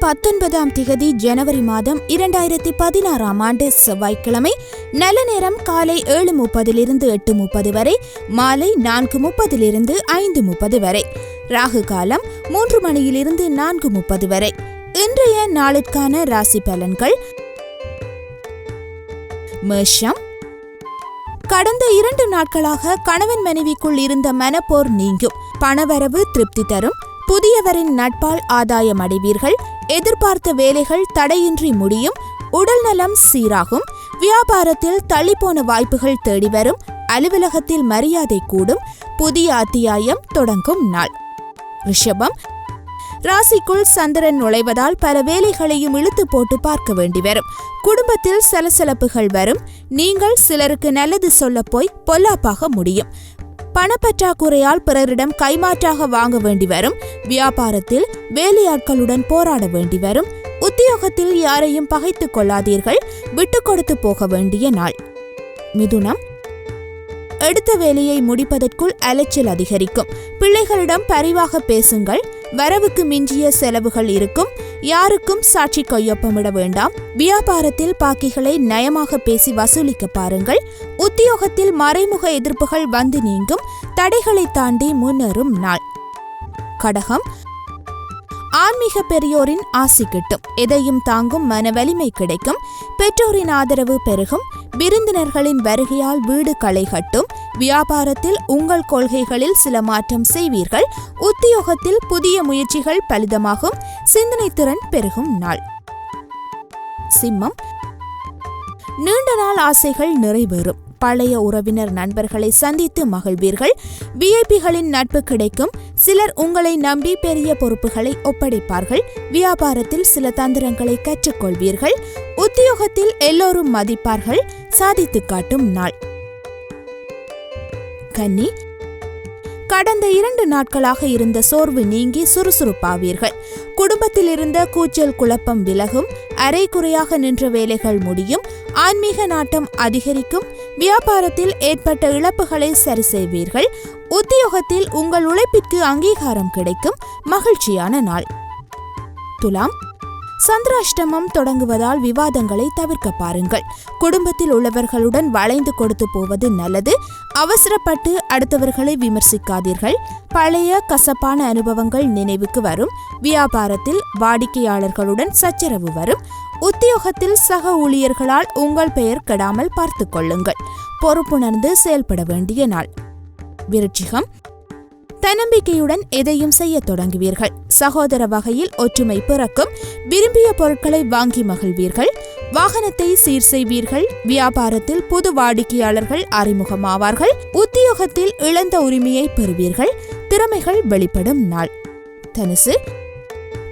19 ஜனவரி மாதம் 2016 செவ்வாய்க்கிழமை. நல்ல நேரம் காலை 7:30 8:30 வரை, மாலை 4:30 5:30 வரை. ராகு காலம் 3 மணியிலிருந்து 4:30 வரை. இன்றைய நாளுக்கான ராசி பலன்கள். மேஷம். கடந்த 2 நாட்களாக கணவன் மனைவிக்குள் இருந்த மனப்போர் நீங்கும். பணவரவு திருப்தி தரும். புதியவரின் நட்பால் ஆதாயம் அடைவீர்கள். எதிர்பார்த்த வேலைகள் தடையின்றி முடியும். உடல் நலம் சீராகும். வியாபாரத்தில் தள்ளிப்போன வாய்ப்புகள் தேடி வரும். அலுவலகத்தில் மரியாதை கூடும். புதிய அத்தியாயம் தொடங்கும் நாள். ரிஷபம். ராசிக்குள் சந்திரன் நுழைவதால் பல வேலைகளையும் இழுத்து போட்டு பார்க்க வேண்டி வரும். குடும்பத்தில் சலசலப்புகள் வரும். நீங்கள் சிலருக்கு நல்லது சொல்ல போய் பொல்லாப்பாக முடியும். பணப்பற்றாக்குறையால் பிறரிடம் கைமாற்றாக வாங்க வேண்டி வரும். வியாபாரத்தில் வேலையாட்களுடன் போராட வேண்டி வரும். உத்தியோகத்தில் யாரையும் பகைத்துக் கொள்ளாதீர்கள். விட்டு கொடுத்து போக வேண்டிய நாள். மிதுனம். எடுத்த வேலையை முடிப்பதற்குள் அலைச்சல் அதிகரிக்கும். பிள்ளைகளிடம் பரிவாக பேசுங்கள். வரவுக்கு மிஞ்சிய செலவுகள் இருக்கும். யாருக்கும் சாட்சி கையொப்பமிட வேண்டாம். வியாபாரத்தில் பாக்கிகளை நயமாக பேசி வசூலிக்க பாருங்கள். உத்தியோகத்தில் மறைமுக எதிர்ப்புகள் வந்து நீங்கும். தடைகளை தாண்டி முன்னேறும் நாள். கடகம். ஆன்மீக பெரியோரின் ஆசி கிட்டும். எதையும் தாங்கும் மன வலிமை கிடைக்கும். பெற்றோரின் ஆதரவு பெருகும். விருந்தினர்களின் வருகையால் வீடு களை கட்டும். வியாபாரத்தில் உங்கள் கொள்கைகளில் சில மாற்றம் செய்வீர்கள். உத்தியோகத்தில் புதிய முயற்சிகள் பலிதமாகும். சிந்தனை திறன் பெருகும் நாள். சிம்மம். நீண்ட நாள் ஆசைகள் நிறைவேறும். பழைய உறவினர் நண்பர்களை சந்தித்து மகிழ்வீர்கள். விஐபிகளின் நட்பு கிடைக்கும். சிலர் உங்களை நம்பி பெரிய பொறுப்புகளை ஒப்படைப்பார்கள். வியாபாரத்தில் சில தந்திரங்களை கற்றுக்கொள்வீர்கள். உத்தியோகத்தில் எல்லோரும் மதிப்பார்கள். சாதித்து காட்டும் நாள். கன்னி. கடந்த 2 நாட்களாக இருந்த சோர்வு நீங்கி சுறுசுறுப்பாவீர்கள். குடும்பத்தில் இருந்த கூச்சல் குழப்பம் விலகும். அரைகுறையாக நின்ற வேலைகள் முடியும். ஆன்மீக நாட்டம் அதிகரிக்கும். வியாபாரத்தில் ஏற்பட்ட இழப்புகளை சரி செய்வீர்கள். உத்தியோகத்தில் உங்கள் உழைப்பிற்கு அங்கீகாரம் கிடைக்கும். மகிழ்ச்சியான நாள். துலாம். சந்திராஷ்டமம் தொடங்குவதால் விவாதங்களை தவிர்க்க பாருங்கள். குடும்பத்தில் உள்ளவர்களுடன் வளைந்து கொடுத்து போவது நல்லது. அவசரப்பட்டு அடுத்தவர்களை விமர்சிக்காதீர்கள். பழைய கசப்பான அனுபவங்கள் நினைவுக்கு வரும். வியாபாரத்தில் வாடிக்கையாளர்களுடன் சச்சரவு வரும். உத்தியோகத்தில் சக ஊழியர்களால் உங்கள் பெயர் கெடாமல் பார்த்து கொள்ளுங்கள். பொறுப்புணர்ந்து செயல்பட வேண்டிய நாள். விருச்சிகம். தன்னம்பிக்கையுடன் எதையும் செய்ய தொடங்குவீர்கள். சகோதர வகையில் ஒற்றுமை பிறக்கும். விரும்பிய பொருட்களை வாங்கி மகிழ்வீர்கள். வாகனத்தை சீர் செய்வீர்கள். வியாபாரத்தில் புது வாடிக்கையாளர்கள் அறிமுகமாவார்கள். உத்தியோகத்தில் இழந்த உரிமையை பெறுவீர்கள். திறமைகள் வெளிப்படும் நாள். தனுசு.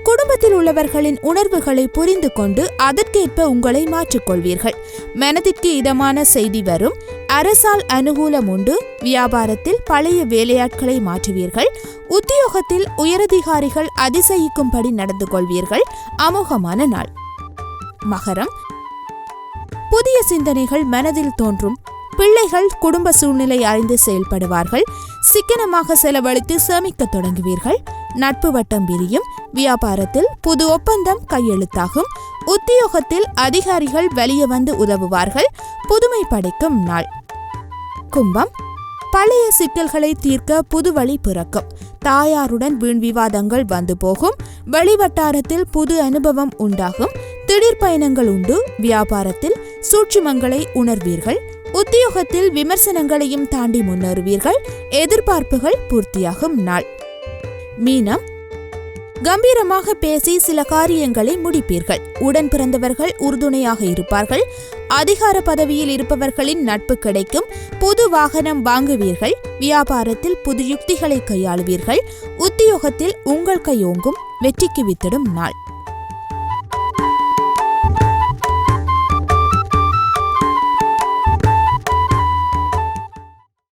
குடும்பத்தில் உள்ளவர்களின் உணர்வுகளை புரிந்து கொண்டு அதற்கேற்ப உங்களை மாற்றிக்கொள்வீர்கள். மனதிற்கு இதமான செய்தி வரும். அரசால் அனுகூலம் உண்டு. வியாபாரத்தில் பழைய வேலையாட்களை மாற்றுவீர்கள். உத்தியோகத்தில் உயரதிகாரிகள் அதிசயிக்கும்படி நடந்து கொள்வீர்கள். அமோகமான நாள். மகரம். புதிய சிந்தனைகள் மனதில் தோன்றும். பிள்ளைகள் குடும்ப சூழ்நிலை அறிந்து செயல்படுவார்கள். சிக்கனமாக செலவழித்து சேமிக்க தொடங்குவீர்கள். நட்பு வட்டம் விரியும். வியாபாரத்தில் புது ஒப்பந்தம் கையெழுத்தாகும். உத்தியோகத்தில் அதிகாரிகள் வெளியே வந்து உதவுவார்கள். புதுமை படைக்கும் நாள். கும்பம். பழைய சிக்கல்களை தீர்க்க புது வழி பிறக்கும். தாயாருடன் வீண் விவாதங்கள் வந்து போகும். வெளிவட்டாரத்தில் புது அனுபவம் உண்டாகும். திடீர் பயணங்கள் உண்டு. வியாபாரத்தில் சூட்சுமங்களை உணர்வீர்கள். உத்தியோகத்தில் விமர்சனங்களையும் தாண்டி முன்னேறுவீர்கள். எதிர்பார்ப்புகள் பூர்த்தியாகும் நாள். மீனம். கம்பீரமாக பேசி சில காரியங்களை முடிப்பீர்கள். உடன் பிறந்தவர்கள் உறுதுணையாக இருப்பார்கள். அதிகார பதவியில் இருப்பவர்களின் நட்பு கிடைக்கும். புது வாகனம் வாங்குவீர்கள். வியாபாரத்தில் புது யுக்திகளை கையாளுவீர்கள். உத்தியோகத்தில் உங்கள் கையோங்கும். வெற்றிக்கு வித்திடும் நாள்.